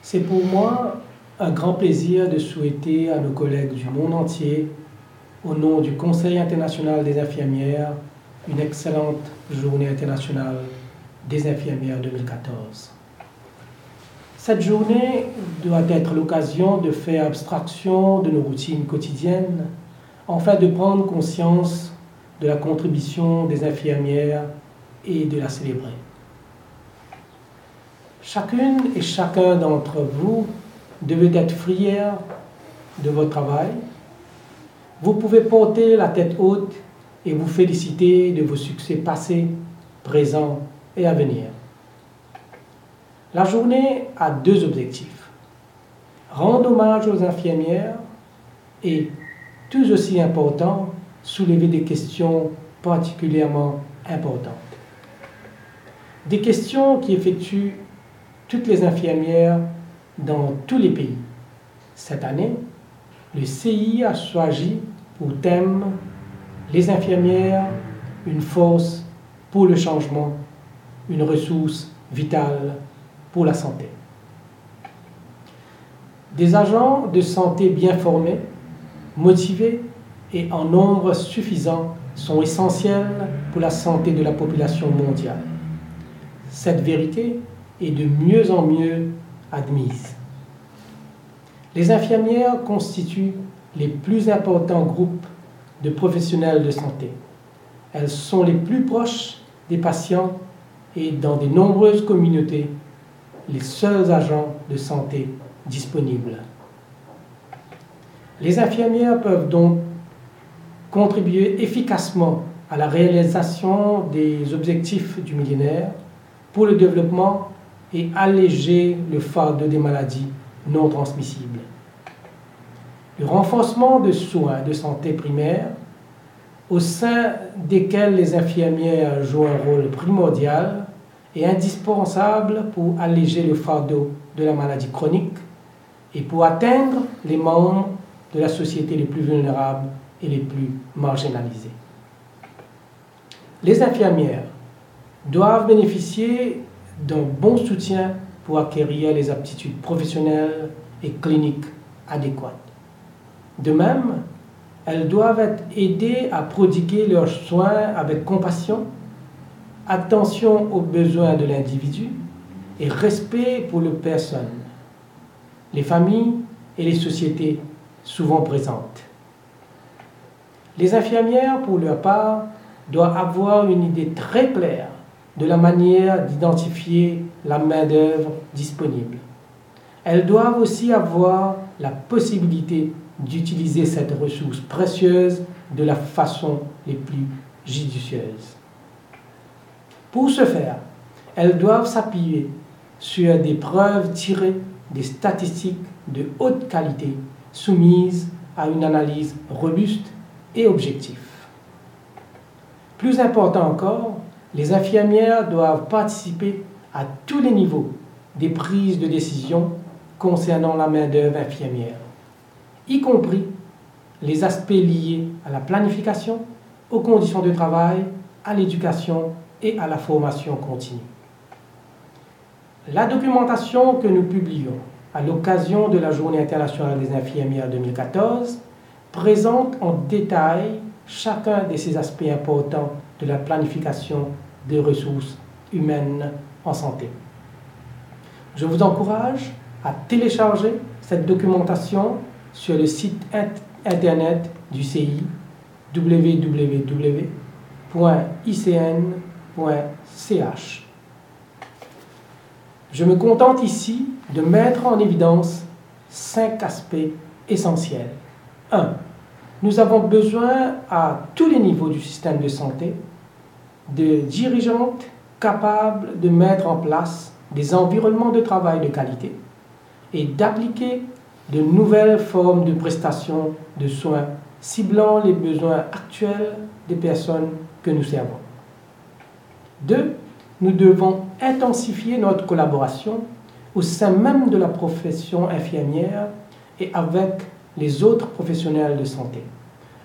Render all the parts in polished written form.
C'est pour moi un grand plaisir de souhaiter à nos collègues du monde entier, au nom du Conseil international des infirmières, une excellente journée internationale des infirmières 2014. Cette journée doit être l'occasion de faire abstraction de nos routines quotidiennes, afin de prendre conscience de la contribution des infirmières et de la célébrer. Chacune et chacun d'entre vous devez être fier de votre travail. Vous pouvez porter la tête haute et vous féliciter de vos succès passés, présents et à venir. La journée a deux objectifs: rendre hommage aux infirmières et, tout aussi important, soulever des questions particulièrement importantes. Des questions qui effectuent toutes les infirmières dans tous les pays. Cette année, le CI a choisi pour thème « Les infirmières, une force pour le changement, une ressource vitale pour la santé ». Des agents de santé bien formés, motivés et en nombre suffisant sont essentiels pour la santé de la population mondiale. Cette vérité est de mieux en mieux admise. Les infirmières constituent les plus importants groupes de professionnels de santé. Elles sont les plus proches des patients et, dans de nombreuses communautés, les seuls agents de santé disponibles. Les infirmières peuvent donc contribuer efficacement à la réalisation des objectifs du millénaire pour le développement et alléger le fardeau des maladies non transmissibles. Le renforcement de soins de santé primaire, au sein desquels les infirmières jouent un rôle primordial, est indispensable pour alléger le fardeau de la maladie chronique et pour atteindre les membres de la société les plus vulnérables et les plus marginalisés. Les infirmières doivent bénéficier d'un bon soutien pour acquérir les aptitudes professionnelles et cliniques adéquates. De même, elles doivent être aidées à prodiguer leurs soins avec compassion, attention aux besoins de l'individu et respect pour les personnes, les familles et les sociétés souvent présentes. Les infirmières, pour leur part, doivent avoir une idée très claire de la manière d'identifier la main-d'œuvre disponible. Elles doivent aussi avoir la possibilité d'utiliser cette ressource précieuse de la façon les plus judicieuse. Pour ce faire, elles doivent s'appuyer sur des preuves tirées des statistiques de haute qualité soumises à une analyse robuste et objective. Plus important encore, les infirmières doivent participer à tous les niveaux des prises de décision concernant la main-d'œuvre infirmière, y compris les aspects liés à la planification, aux conditions de travail, à l'éducation et à la formation continue. La documentation que nous publions à l'occasion de la Journée internationale des infirmières 2014 présente en détail chacun de ces aspects importants de la planification des ressources humaines en santé. Je vous encourage à télécharger cette documentation sur le site internet du CI www.icn.ch. Je me contente ici de mettre en évidence 5 aspects essentiels. 1. Nous avons besoin à tous les niveaux du système de santé de dirigeantes capables de mettre en place des environnements de travail de qualité et d'appliquer de nouvelles formes de prestations de soins ciblant les besoins actuels des personnes que nous servons. 2. Nous devons intensifier notre collaboration au sein même de la profession infirmière et avec les autres professionnels de santé,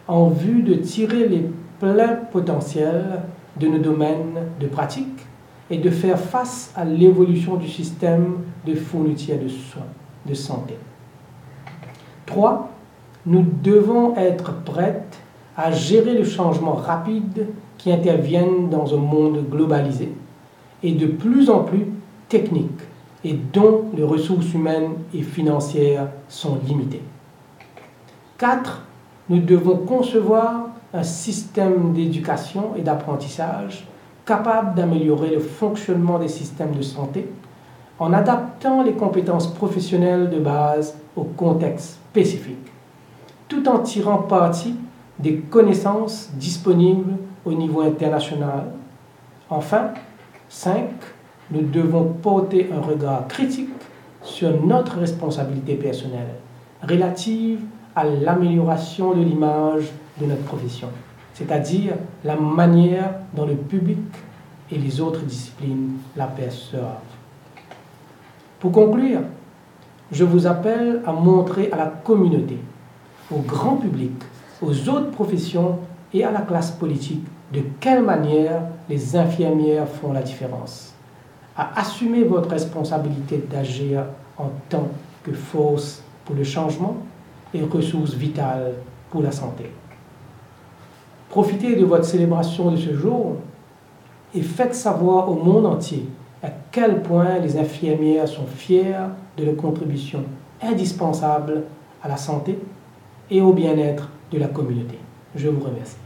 en vue de tirer les pleins potentiels de nos domaines de pratique et de faire face à l'évolution du système de fourniture de soins, de santé. 3. Nous devons être prêts à gérer le changement rapide qui interviennent dans un monde globalisé et de plus en plus technique et dont les ressources humaines et financières sont limitées. 4. Nous devons concevoir un système d'éducation et d'apprentissage capable d'améliorer le fonctionnement des systèmes de santé en adaptant les compétences professionnelles de base au contexte spécifique, tout en tirant parti des connaissances disponibles au niveau international. Enfin, 5. Nous devons porter un regard critique sur notre responsabilité personnelle relative à l'amélioration de l'image de notre profession, c'est-à-dire la manière dont le public et les autres disciplines la perçoivent. Pour conclure, je vous appelle à montrer à la communauté, au grand public, aux autres professions et à la classe politique de quelle manière les infirmières font la différence, à assumer votre responsabilité d'agir en tant que force pour le changement et ressource vitale pour la santé. Profitez de votre célébration de ce jour et faites savoir au monde entier à quel point les infirmières sont fières de leurs contributions indispensables à la santé et au bien-être de la communauté. Je vous remercie.